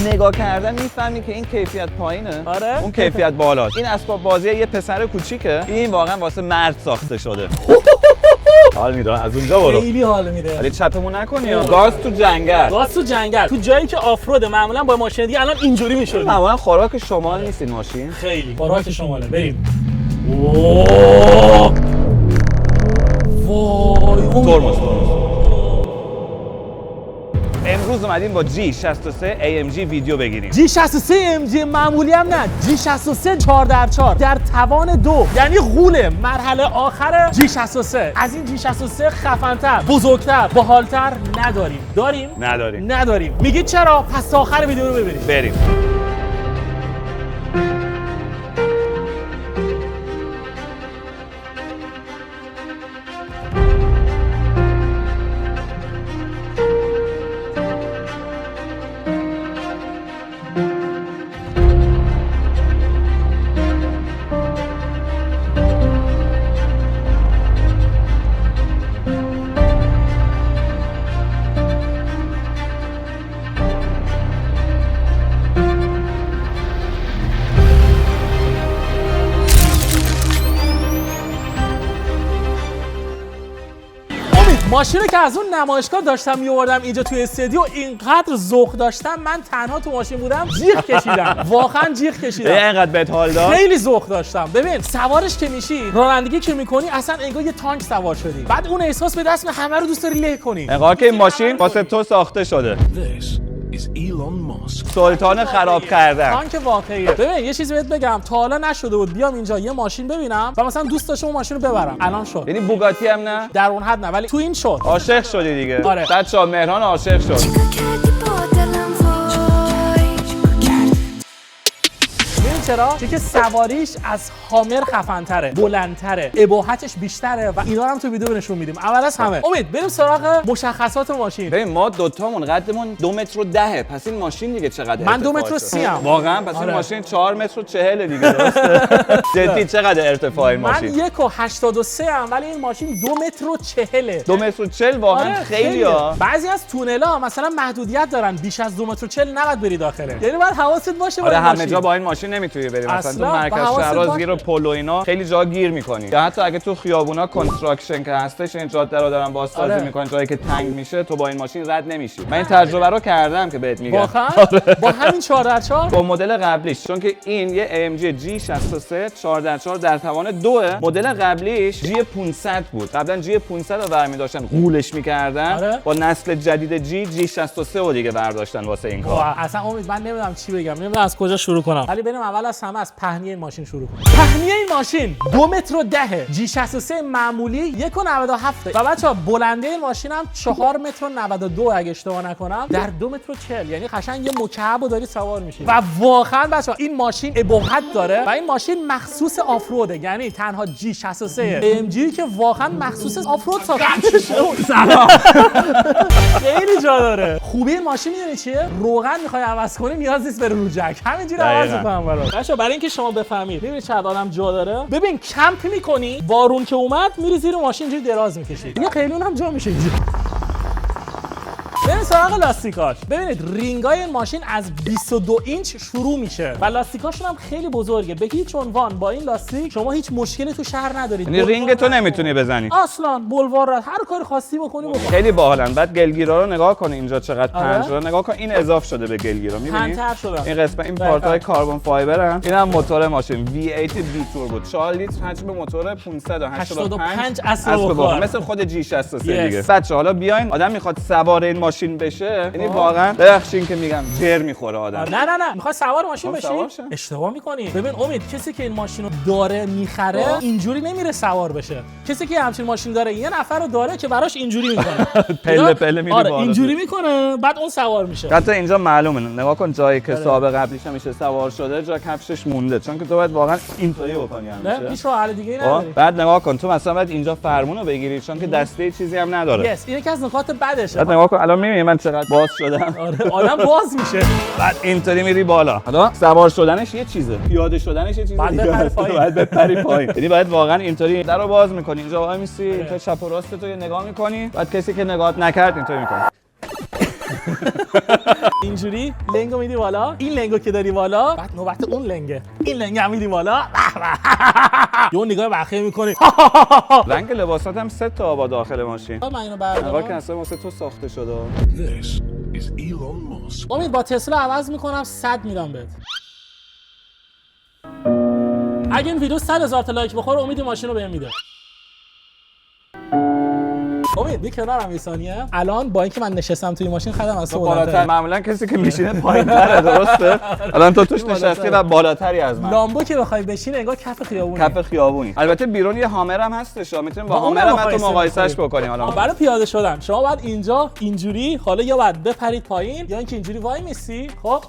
نگاه کردن میفهمی که این کیفیت پایینه، آره اون کیفیت بالاست. این اسباب بازی یه پسر کوچیکه، این واقعا واسه مرد ساخته شده. حال میده از اونجا برو. خیلی حال میده. ولی چپمون نکنی. گاز تو جنگل. گاز تو جنگل. تو جایی که آفروده معمولا با ماشین دیگه الان اینجوری میشد. معمولا خوراک شمال نیست این ماشین. خیلی خوراک شماله. بریم. وای. ترمز. امروز اومدیم با G63 AMG ویدیو بگیریم. G63 AMG معمولی هم نه، G63 4x4 در توان 2، یعنی غوله مرحله آخر G63. از این G63 خفن‌تر، بزرگتر، باحال‌تر نداریم. داریم؟ نداریم. میگید چرا؟ پس تا آخر ویدیو رو ببینید. بریم. ماشین رو که از اون نمایشگاه داشتم میوردم اینجا توی استودیو، اینقدر ذوق داشتم من تنها تو ماشین بودم جیغ کشیدم. واقعا جیغ کشیدم. اینقدر بهت حال داد؟ خیلی ذوق داشتم. ببین سوارش که میشی، رانندگی که میکنی، اصلا انگار یه تانک سوار شدی. بعد اون احساس به دست همه رو دوست داری له کنی. انگار که این ماشین واسه تو ساخته شده. سلطان خراب کردن. تانک واقعیه. ببین یه چیزی بهت بگم، تا حالا نشده بود بیام اینجا یه ماشین ببینم و مثلا دوست داشتم اون ماشین رو ببرم. الان شد. یعنی بوگاتی هم نه؟ در اون حد نه، ولی تو این شد. عاشق شدی دیگه. آره. بچه‌ها مهران عاشق شد. چرا؟ چون که سواریش از هامر خفن‌تره، بلندتره، اباحتش بیشتره و اینا رو هم تو ویدیو نشون میدیم. اول از همه امید بریم سراغ مشخصات ماشین. ببین ما دوتامون قدمون 2 متر و 10، پس این ماشین دیگه چقدر؟ من 2 متر و 30 ام. واقعا؟ پس آره. این ماشین 4 متر و 40 دیگه، درسته؟ جدی چقدر ارتفاع این ماشین؟ من 1.83 ام ولی این ماشین 2 متر و 40. 2 متر و 40 واقعا آره خیلیه. بعضی از تونل‌ها مثلا محدودیت دارن، بیش از 2 متر و 40 نباید بری داخله. یعنی باید حواست باشه. آره همه جا با این ماشین نمیتونی بری، مثلا تو مرکز شهر زیر پل و اینا خیلی جا گیر می‌کنی. یا حتی اگه تو خیابونا کنستراکشن که هستش این جاده رو دارن بازسازی می‌کنن، جایی که تنگ میشه تو با این ماشین رد نمیشی. من این تجربه رو کردم که بهت میگم. با همین 4x4 با مدل قبلیش، چون که این یه AMG G63 4x4 در توان 2، مدل قبلیش G500 بود. قبلا G500 رو برمی داشتن غولش می‌کردن. با نسل جدید G63 رو دیگه برداشتن واسه این کار. اصلا امید من نمیدونم چی بگم، نمیدونم از کجا شروع کنم. ولی بریم اول از همه از پهنی این ماشین شروع کنیم. پهنی این ماشین 2 متر و 10 G63 معمولی 1.97 و بچه‌ها بلنده این ماشین هم 4 متر و 92 اگه اشتباه نکنم در 2 متر و 40، یعنی قشنگ یه مکعب داری سوار میشی. و واقعا بچه‌ها این ماشین ابهت داره و این ماشین مخصوص آفروده، یعنی تنها G63 AMG که واقعا مخصوص آفرود ساخته شده. سلام. خیلی جا داره. خوبی این ماشین میدونی چیه؟ روغن میخوای عوض کنی نیاز نیست بره رو جک، همینجوری عوض می‌کنم برات. بچه‌ها برای اینکه شما بفهمید ببین چقدر آدم جا داره، ببین کمپ میکنی، بارون که اومد میری زیر ماشین اینجوری دراز میکشی، یه قیلون هم جا میشه اینجوری. بریم سراغ لاستیکاش. ببینید رینگای این ماشین از 22 اینچ شروع میشه و لاستیکاشون هم خیلی بزرگه. به هیچ عنوان با این لاستیک شما هیچ مشکلی تو شهر ندارید. یعنی رینگ تو نمیتونی بزنی اصلا، بولوار رد هر کاری خواستی بکنی بکن. خیلی باحالن. بعد گلگیرا رو نگاه کن اینجا چقدر پنج رو نگاه کن، این اضاف شده به گلگیرا، می‌بینی این قسمت این پارت‌های کاربن فایبرن. اینم موتور ماشین V8 بیتور بود، 4 لیتر حجم موتور، 585 اسب بخور، مثل خود G63 دیگه. بچه‌ها حالا بیاین، آدم میخواد سوار این ماشین بشه، یعنی واقعا ببخشید که میگم جر میخوره آدم. نه میخواد سوار ماشین بشی اشتباه میکنی. ببین امید کسی که این ماشین رو داره میخره اینجوری نمیره سوار بشه. کسی که همچین ماشین داره یه نفر رو داره که براش اینجوری میکنه. پله میره بالا. اینجوری میکنه بعد اون سوار میشه. حتی اینجا معلومه، نگاه کن جایی که سابق قبلیش همیشه سوار شده جا کفشش مونده، چون که تو باید واقعا اینطوری بکنی همیشه. نه هیچ راه حل دیگه‌ای نداری. بعد نگاه کن تو مثلا باید اینجا فرمونو بگیری چون که دسته چیزی هم نداره. این یکی از نکات بدشه. بعد نگاه کن الان میبینی من چقدر باز شدم. آره آدم باز میشه. بعد اینطوری میری بالا. حالا سوار شدنش یه چیزه، پیاده شدنش یه چیزه دیگه. باید بپری پایین. یعنی باید واقعا اینطوری درو باز می‌کنی، اینجا وای میسی، اینطور چپ و راست تو نگاه می‌کنی، بعد کسی که نگاهت نکرد اینطوری می‌کنی. اینجوری لنگو میدی بالا، این لنگو که داری بالا، بعد نوبت اون لنگه، این لنگ هم میدی بالا. یه نگاه بخیه میکنی. رنگ لباسات هم 3 تا با داخل ماشین. من اینو بردارم. نگاه کن اصلا واسه تو ساخته شده. This is Elon Musk. امید با تسلا عوض میکنم 100 میدم بهت. اگه این ویدیو 100,000 تا لایک بخوره امید ماشین رو بهم میده. امید بی کنارم یه ثانیه. الان با اینکه من نشستم توی ماشین خودم از بالاتر. معمولا کسی که میشینه پایین‌تره، درسته؟ الان تو توش نشستی و بالاتری از من. لامبو که بخوای بشین انگار کف خیابونی. کف خیابونی. البته بیرون یه هامر هم هستش، میتونیم با هامر هم حتی مقایسهش بکنیم. حالا برای پیاده شدن شما باید اینجا اینجوری، حالا یا باید بپرید پایین یا اینکه اینجوری وای میسی، خب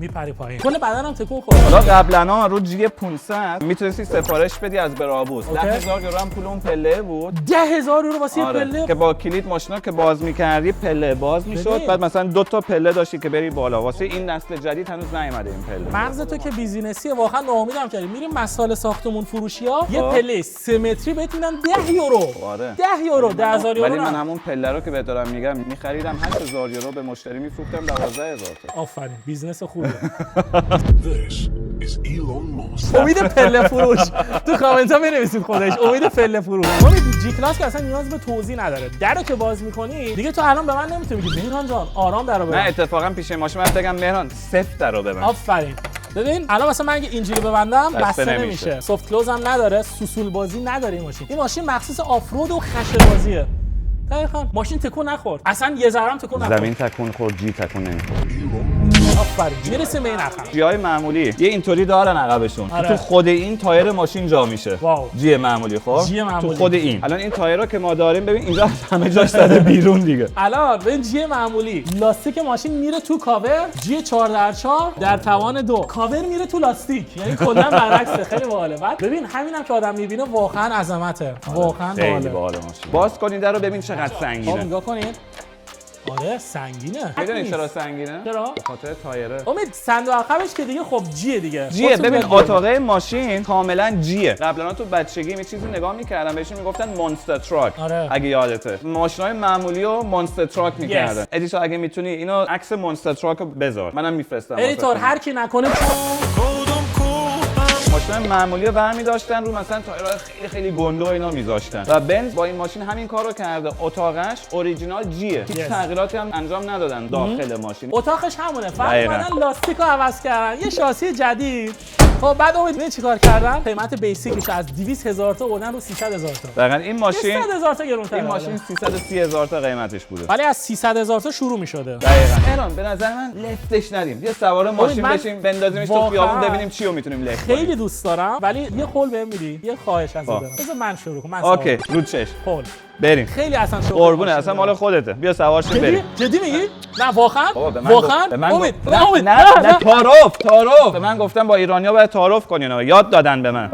میپری پایین. کل بدنم تکون خورد. حالا قبلا رو جی 500 میتونستی سفارش بدی از برابوس. 10,000 یورو هم پول اون پله بود. 10,000 یورو واسه پله که با کلید ماشینا که باز می‌کردی پله باز میشد. بعد مثلا 2 تا پله داشتی که بری بالا. واسه این نسل جدید هنوز نیومده این پله. مغز تو که بیزینسیه واقعا ناامیدم کردی. میریم مسائل ساختمون فروشی‌ها یه پله 3 متری بهت میدن 10 یورو. آره. 10 یورو 10,000 یورو. ولی من همون پله رو که بهت دارم میگم می‌خریدم 8,000 یورو به مشتری می‌فروختم 12,000 تا. آفرین بیزنس خوبه. This is Elon Musk. امید پله فروش تو کامنت ها بنویسید خودش. امید پله فروش. امید جی کلاس که اصلا نیاز به توضیح نداره. درو که باز می‌کنی دیگه تو الان به من نمی‌تونی بگی مهران جان آرام درو ببند. نه اتفاقا پیش ماشین من بگم مهران سفت درو ببند. آفرین. ببین الان مثلا من اگه اینجوری ببندم بسته نمیشه. سافت کلوز هم نداره، سوسول بازی نداره این ماشین. این ماشین مخصوص آفرود و خشن بازیه. دقیقاً ماشین تکون نخورد. اصلا یه ذره هم تکون نخورد. زمین تکون خورد، جی تکون نمی‌خورد. آفرین. میرسیم به این رقم. جی‌های معمولی یه اینطوری دارن عقبشون. آره. تو خود این تایر ماشین جا میشه. واو. جی معمولی خب. جی معمولی. تو خود این. الان این تایرها که ما داریم ببین اینجا همه جاش زده بیرون دیگه. الان ببین جی معمولی لاستیک ماشین میره تو کاور، جی 4x4 در توان 2 کاور میره تو لاستیک، یعنی کلا برعکسه. خیلی باحاله. بعد ببین همینم که آدم میبینه واقعا عظمته. واقعا خیلی باحاله. باحاله ماشین. باز کنید رو ببین چقدر سنگینه. نگاه کنید. آره سنگینه. میدونی چرا سنگینه؟ چرا؟ به خاطر تایره. امید صندوق عقبش که دیگه خب جیه دیگه. جیه. ببین اتاقه ماشین کاملا جیه. قبلا تو بچگی یه چیزی نگاه می‌کردم بهشون میگفتن مونستر تراک. آره. اگه یادته ماشینای معمولی رو مونستر تراک می‌کردن. ادیتور اگه میتونی اینو عکس مونستر تراک رو بذار. منم میفرستم. ادیتور هر کی نکنه ماشین معمولی رو برمی داشتن رو مثلا تایرهای خیلی خیلی گنده و اینا میذاشتن و بنز با این ماشین همین کارو کرده. اتاقش اوریجینال جیه. هیچ تغییراتی هم انجام ندادن داخل ماشین. اتاقش همونه. فقط اومدن لاستیکو عوض کردن. یه شاسی جدید. خب بعد امید چیکار کردن؟ قیمت بیسیکش از 200,000 تا بردن رو 300,000 تا. دقیقاً این ماشین 300,000 تا گرونتر. این ماشین 330,000 تا قیمتش بوده. ولی از 300,000 تا شروع می‌شده. دقیقاً. ایران به نظر من لفتش ندیم. یه سوار ماشین بشیم بندازیمش تو خیابون ببینیم چیو میتونیم لفت کنیم. خیلی دوست دارم ولی یه قول بهم میدی؟ یه خواهش ازت دارم. بذار من شروع کنم. من اوکی رو چش. قول. بریم. خیلی اصلا شروع. قربونه اصلا مال خودته. بیا سوار شیم بریم. جدی میگی؟ نه واقعا؟ واقعا؟ امید. نه تعارف. به من گفتم با ایرانیا باید تعارف کنین. یاد دادن به من.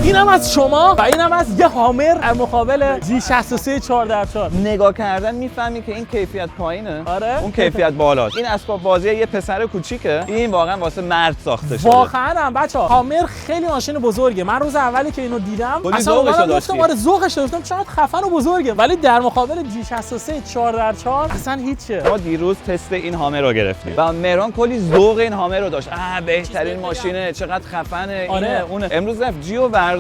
اینم از شما و اینم از یه هامر در مقابل جی 63 4x4. نگاه کردن میفهمی که این کیفیت پایینه. آره. اون کیفیت بالاست. این اسباب بازی یه پسر کوچیکه. این واقعا واسه مرد ساخته شده. واقعا هم بچه‌ها هامر خیلی ماشین بزرگه. من روز اولی که اینو دیدم اصلا ذوقشو داشتم. آره ذوقش داشتم. چقدر خفن و بزرگه. ولی در مقابل جی 63 4x4 اصلا هیچه. ما دیروز تست این هامر رو گرفتیم و مهران کلی ذوق این هامر رو داشت. بهترین ماشینه، چقدر خفنه. اینه اونه. امروز رفت جیو برداشت.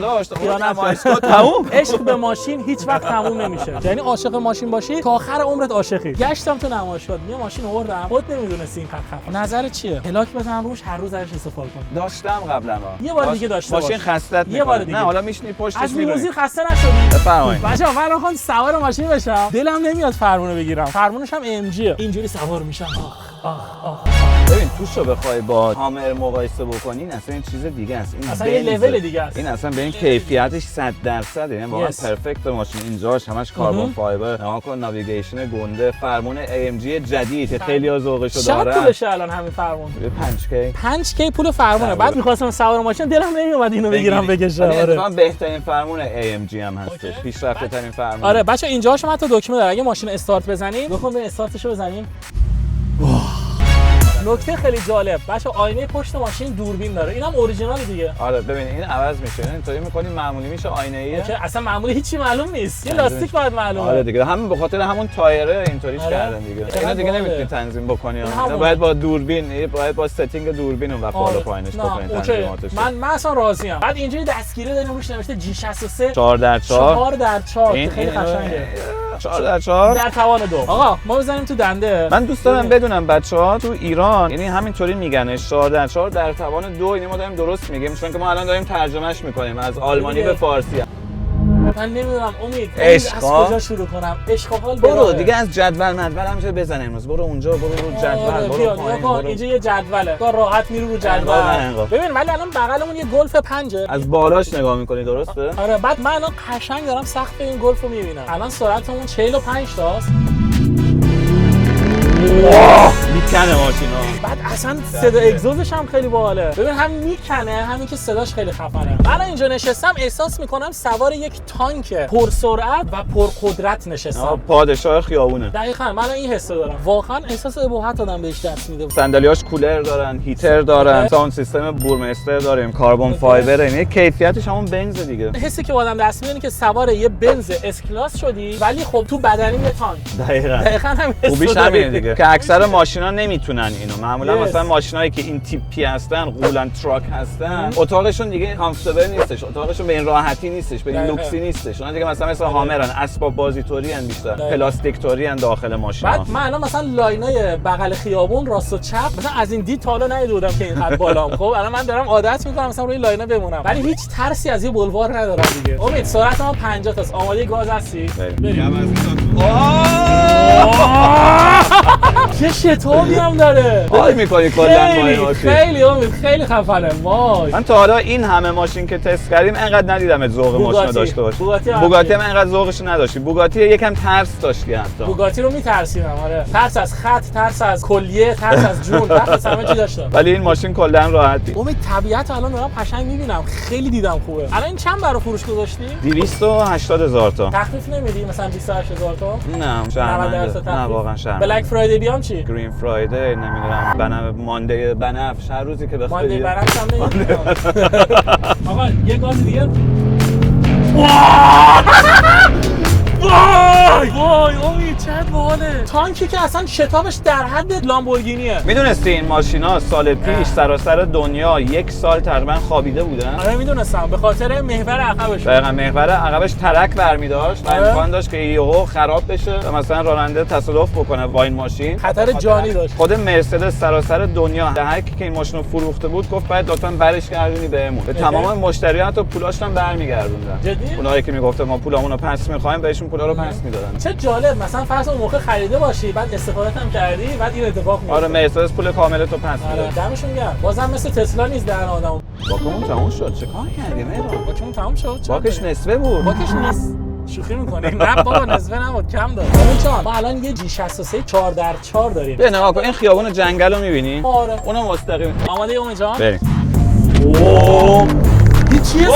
تموم. عشق به ماشین هیچ وقت تموم نمیشه. یعنی عاشق ماشین باشی تا آخر عمرت عاشقی. گشتم تو نمایشگاه یه ماشین آوردم. خود نمیدونستی این خفن. نظر چیه؟ پلاک بزنم روش هر روز ازش استفاده کنم. داشتم قبلا. یه بار دیگه داشته ماشین خستت یه بار دیگه. نه حالا میشینی پشتش از میبینی. موزی خسته نشدی؟ بفرمایید. بچه‌ها من الان سوار ماشین بشم. دلم نمیاد فرمونو بگیرم. فرمونش هم ام جیه. اینجوری سوار میشم. ببین توشو بخوای با هامر مقایسه بکنی این اصلا این چیز دیگه است. این اصلا یه لول دیگه است. این اصلا به این کیفیتش 100% یعنی واقعا پرفکت ماشین. اینجاش همش کاربون فایبر. نگاه کن ناویگیشن گنده، فرمون AMG جدید که خیلی ذوقشو داره. چقدر پولشه الان همین فرمون؟ 5K 5K پول فرمونه. بعد می‌خواستم سوار ماشین دلم نمیومد اینو بگیرم بکشم. آره بهترین فرمون AMG هم هستش. پیشرفته ترین فرمون. آره بچا اینجاش هم حتی دکمه داره. اگه ماشین استارت بزنیم بخوام به استارتشو بزنیم نکته خیلی جالب بچا، آینه پشت ماشین دوربین داره. اینم اورجینال دیگه. آره ببین این عوض میشه، اینطوری می‌کنی معمولی میشه آینه‌ای که اصلا معمولی هیچی معلوم نیست. یه لاستیک باید معلومه. آره دیگه، همین به خاطر همون تایره اینطوریش آره. کردن دیگه. اینا دیگه نمیتونی تنظیم بکنی. باید با دوربین، باید با ستینگ دوربین اون وقت بالا پایینش بکنی تنظیماتش. من اصلا راضیم. بعد اینجوری دستگیره داریم روش نوشته G63 4x4 خیلی قشنگه. 4x4 در توان 2. آقا ما بزنیم تو دنده. من دوست دارم بدونم بچه‌ها تو ایران یعنی همینطوری میگنش 4x4 در توان 2. اینو ما داریم درست میگیم چون که ما الان داریم ترجمهش میکنیم از آلمانی به فارسی. من نمیدونم امید از عشقا کجا شروع کنم. عشق حال برو دیگه از جدول هم بزن امروز. برو اونجا، برو رو جدول، برو پایین. اینجا یه جدوله. تو راحت میرو رو جدول. ببین ولی الان بغلمون یه گلف 5 از بالاش نگاه میکنی درسته؟ آره بعد من الان قشنگ دارم سقف این گلف رو میبینم. الان سرعتمون 45 تاست. میکنه ماشینا. بعد اصلا صدا اگزوزش هم خیلی باحاله. ببین هم میکنه همین که صداش خیلی خفنه. من اینجا نشستم احساس میکنم سوار یک تانک پرسرعت و پرقدرت نشستم. پادشاه خیابونه. دقیقاً من این حس دارم. واقعا احساس ابهت آدم بهش دست میده. صندلیاش کولر دارن، هیتر دارن، ساوند سیستم بورمستر داریم، کاربن فایبر. این کیفیتش همون بنز دیگه. حسی که آدم دست میده که سوار یه بنز اس کلاس شدی ولی خب تو بدنی یه تانک. دقیقاً همین حس. خوبیش همینه دیگه که اکثر ماشینا نمیتونن اینو. معمولا مثلا ماشینایی که این تیپی هستن، قولن تراک هستن، اتاقشون دیگه کامفورتبل نیستش، اتاقشون به این راحتی نیستش، به این لوکسی نیستش. اونا دیگه مثلا هامرن، اسباب بازی طوری ان، بیشتر پلاستیک طوری ان داخل ماشینا. بعد من الان مثلا لاینای بغل خیابون راست و چپ مثلا از این دید تا حالا ندیدم که اینقدر بالام. خب الان من دارم عادت میکنم مثلا روی لاینا بمونم ولی هیچ ترسی از یه بلوار ندارم دیگه. امید سرعت ما 50 تاست. آماده گاز هستی؟ بریم. چه شتابی هم داره. حال می‌کنی کلا با این ماشین. خیلی امید خیلی خفنه. وای من تا حالا این همه ماشین که تست کردیم انقدر ندیدم ذوق ماشین داشته باشه. بوگاتی هم انقدر ذوقش نداشتی. بوگاتی یکم ترس داشت که حتی. بوگاتی رو میترسیدم. آره ترس از خط، ترس از کلیه، ترس از جون، ترس از همه چی داشتم. ولی این ماشین کلا راحتی. امید طبیعت الان دارم قشنگ میبینم. خیلی دیدم خوبه. الان این چند برای فروش گذاشتی؟ 280,000 تا. تخفیف نمیدی مثلا 28000 تا؟ نه شرمنده. نه واقعا شرمنده. بلک فرایدی بیام چی؟ گرین فرایدی نمیدونم، مانده بنفش، هر روزی که بخوای. مانده بنفش هم نمیدونم. آقا یه گاز دیگه. وای امید چقدر باحاله. تانکی که اصلا شتابش در حد لامبورگینیه. میدونستی این ماشینا سال پیش سراسر دنیا 1 سال تقریبا خوابیده بودن؟ آره میدونستم به خاطر محور عقبش. دقیقاً محور عقبش ترک برمی داشت و امکان داشت که یهو خراب بشه و مثلا راننده تصادف بکنه با این ماشین. خطر جانی داشت. خود مرسدس سراسر دنیا هر کی که این ماشین رو فروخته بود گفت باید لطفاً برش گردونی بهمون. به تمام مشتریان تا پولاش هم برمیگردوندن. جدی؟ اونایی که میگفت ما پولامون رو پس می‌خوایم بهشون پولا رو پس میدادن. چه جالب. مثلا فرض اون موقع خریده باشی بعد استفاده هم کردی بعد این اتفاق میفته. آره مرسدس پول کامل تو پس میده. آره دمشون گرم. بازم مثل تسلا نیست در آدم. باکمون تموم شد. چه کار کردیم ایران؟ باکمون تموم شد. باکش نصفه بود. باکش نیست. شوخی میکنه. نه بابا نصفه نبود کم داد. امید جان ما الان یه G63 4x4 داریم. ببین نگاه کن این خیابون جنگل رو می‌بینی؟ آره. اونم مستقیم. آماده امید جان؟ بریم. هیچ چیز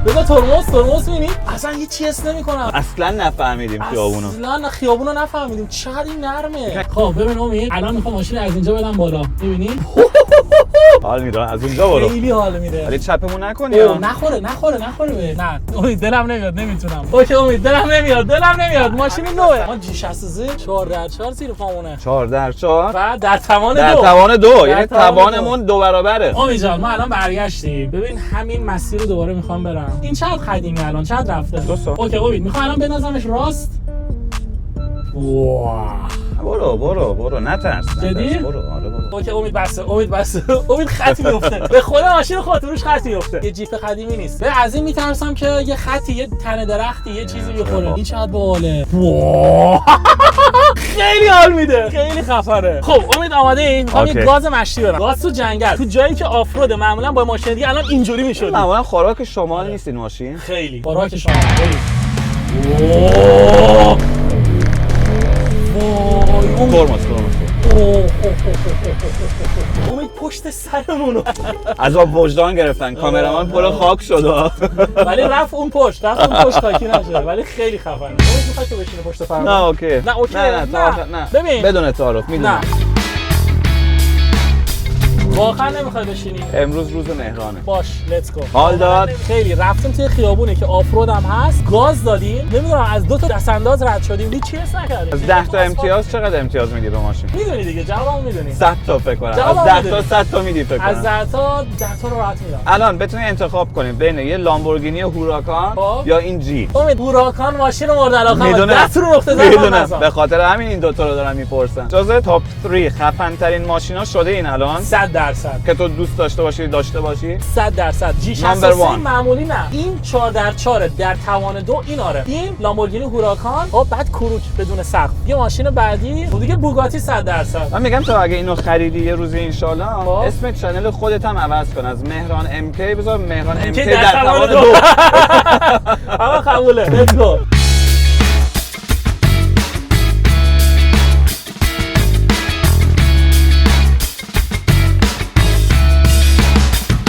بذار ترمز می‌بینی؟ اصلا هیچ چیز نمی‌کنم. اصلا نفهمیدیم خیابونو. اصلا خیابونو نفهمیدیم. چقدر این نرمه. خب ببین امید الان می‌خوام ماشین از اینجا بدم بالا. می‌بینی؟ حال میده از اونجا برو. خیلی حال میده. ولی چپمون نکنی. نخوره به. نه امید دلم نمیاد نمیتونم. اوکی امید دلم نمیاد. ماشین نوئه. ما G63 4x4 زیر پامونه. 4x4 و در توان 2. در توان 2 یعنی توانمون 2 برابره. امید جان ما الان برگشتیم. ببین همین مسیر رو دوباره می‌خوام برم. این چقدر قدیمی الان چقدر رفته؟ 2 سال. اوکی امید می‌خوام الان بنازمش راست. برو نترس. جدی؟ برو آره برو. اوکی امید بسه. امید خطی میفته. به خدا ماشین خاطرش خطی میفته. یه جیپ قدیمی نیست. به از این میترسم که یه خطی یه تنه درختی یه چیزی بخوره. این چقدر باحاله. خیلی حال میده. خیلی خفنه. خب امید آماده ای؟ می‌خوام یه گاز مشتی بدم. گاز تو جنگل. تو جایی که آفرود معمولا با ماشین دیگه الان اینجوری میشد. معمولا خوراک شمال نیست این ماشین. خیلی. خوراک شمال. ترمز. امید پشت سرمونو از آب وجدان گرفتن. کامرامان پر خاک شد. ولی رفت اون پشت خاکی نشه. ولی خیلی خفنه. امید می‌خواد تو بشینه پشت فرمون. نه اوکی. نه نه. ببین بدون تعارف میدونم. واقعا نمیخوای بشینی؟ امروز روز مهرانه. باش لیتس گو. حال داد؟ خیلی رفتیم توی خیابونی که آفرود هم هست، گاز دادیم، نمیدونم از 2 تا دست انداز رد شدیم، هیچ چیز نکردیم. از 10 تا امتیاز چقدر امتیاز میدی به ماشین؟ میدونی دیگه، جوابمو میدونی. 100 تا فکر کنم. جواب از 10 میدونی. تا 100 تا میدی فکر کنم. از 10 تا رو راحت میدم. الان بتونی انتخاب کنیم بین یه لامبورگینی هوراکان خب. یا این جی. امید هوراکان ماشین مورد علاقه میدونم. دست رو نقطه زدن نزن. به خاطر همین این دوتا رو دارم میپرسم. جزء تاپ 3 خفن ترین ماشینا شده این الان 100% که تو دوست داشته باشی داشته باشی. 100% جی 63 معمولی نه، این 4x4 در توان 2 این آره. این لامبورگینی هوراکان، خب بعد کروک بدون سقف. یه ماشین بعدی و دیگه بوگاتی 100%. من میگم تو اگه اینو خریدی یه روزی ان شاءالله خب. اسم کانال خودت هم عوض کن، از مهران ام کی بذار مهران ام کی در در توان 2. آقا قبوله. لیتس گو.